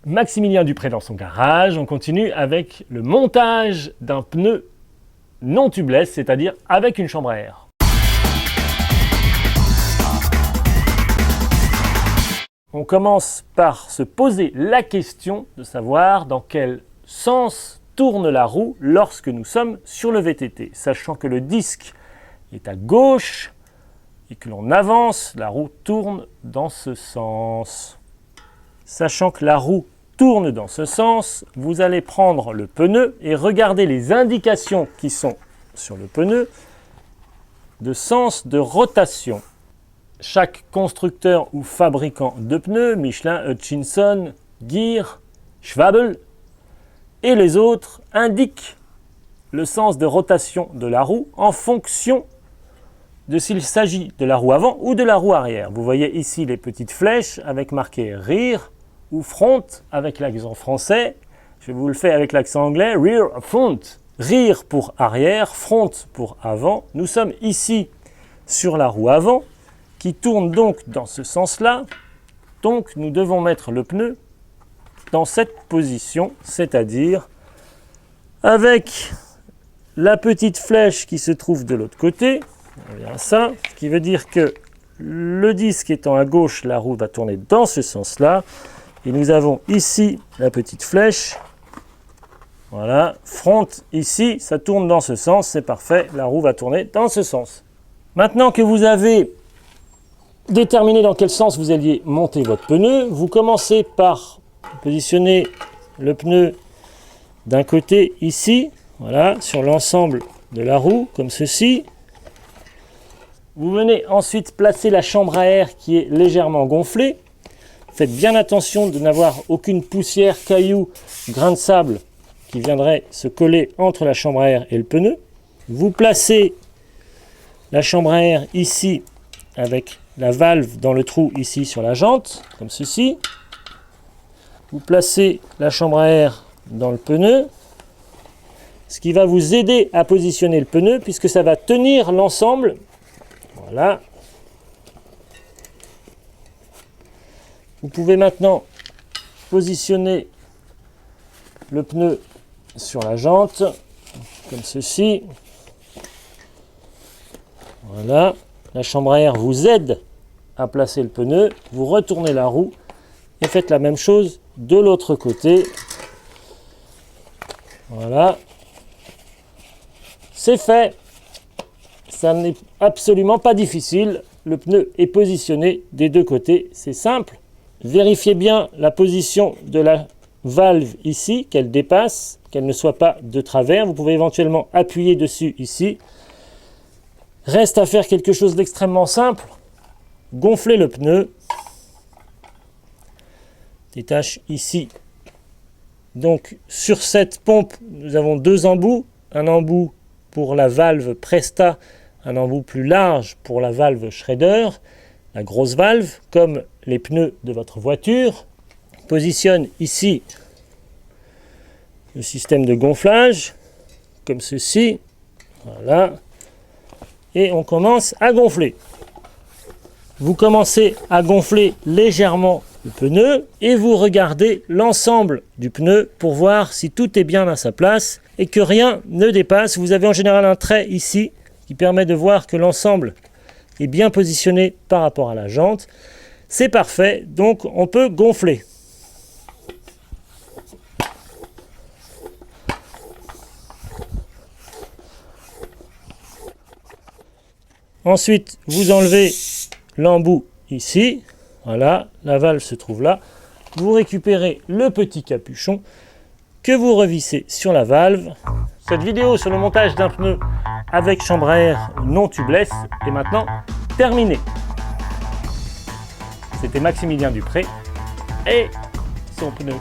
Maximilien Dupré dans son garage, on continue avec le montage d'un pneu non tubeless, c'est-à-dire avec une chambre à air. On commence par se poser la question de savoir dans quel sens tourne la roue lorsque nous sommes sur le VTT, sachant que le disque est à gauche et que l'on avance, la roue tourne dans ce sens. Sachant que la roue tourne dans ce sens, vous allez prendre le pneu et regarder les indications qui sont sur le pneu de sens de rotation. Chaque constructeur ou fabricant de pneus, Michelin, Hutchinson, Gear, Schwabel et les autres, indiquent le sens de rotation de la roue en fonction de s'il s'agit de la roue avant ou de la roue arrière. Vous voyez ici les petites flèches avec marqué rear ou front avec l'accent français. Je vous le fais avec l'accent anglais, rear, front. Rear pour arrière, front pour avant. Nous sommes ici sur la roue avant qui tourne donc dans ce sens-là. Donc nous devons mettre le pneu dans cette position, c'est-à-dire avec la petite flèche qui se trouve de l'autre côté. Voilà ça, ce qui veut dire que le disque étant à gauche, la roue va tourner dans ce sens-là. Et nous avons ici la petite flèche. Voilà, front ici, ça tourne dans ce sens, c'est parfait, la roue va tourner dans ce sens. Maintenant que vous avez déterminé dans quel sens vous alliez monter votre pneu, vous commencez par positionner le pneu d'un côté ici, voilà, sur l'ensemble de la roue, comme ceci. Vous venez ensuite placer la chambre à air qui est légèrement gonflée. Faites bien attention de n'avoir aucune poussière, caillou, grain de sable qui viendrait se coller entre la chambre à air et le pneu. Vous placez la chambre à air ici avec la valve dans le trou ici sur la jante, comme ceci. Vous placez la chambre à air dans le pneu, ce qui va vous aider à positionner le pneu puisque ça va tenir l'ensemble. Voilà. Vous pouvez maintenant positionner le pneu sur la jante, comme ceci. Voilà. La chambre à air vous aide à placer le pneu. Vous retournez la roue et faites la même chose de l'autre côté. Voilà. C'est fait. Ça n'est absolument pas difficile. Le pneu est positionné des deux côtés. C'est simple. Vérifiez bien la position de la valve ici, qu'elle dépasse, qu'elle ne soit pas de travers. Vous pouvez éventuellement appuyer dessus ici. Reste à faire quelque chose d'extrêmement simple. Gonflez le pneu. Détache ici. Donc sur cette pompe, nous avons deux embouts. Un embout pour la valve Presta, un embout plus large pour la valve Schrader. La grosse valve, comme les pneus de votre voiture, positionne ici le système de gonflage, comme ceci. Voilà. Et on commence à gonfler. Vous commencez à gonfler légèrement le pneu et vous regardez l'ensemble du pneu pour voir si tout est bien à sa place et que rien ne dépasse. Vous avez en général un trait ici qui permet de voir que l'ensemble est bien positionné par rapport à la jante. C'est parfait, donc on peut gonfler. Ensuite, vous enlevez l'embout ici. Voilà, la valve se trouve là. Vous récupérez le petit capuchon que vous revissez sur la valve. Cette vidéo sur le montage d'un pneu avec chambre à air non tubeless est maintenant terminée. C'était Maximilien Dupré et son pneu.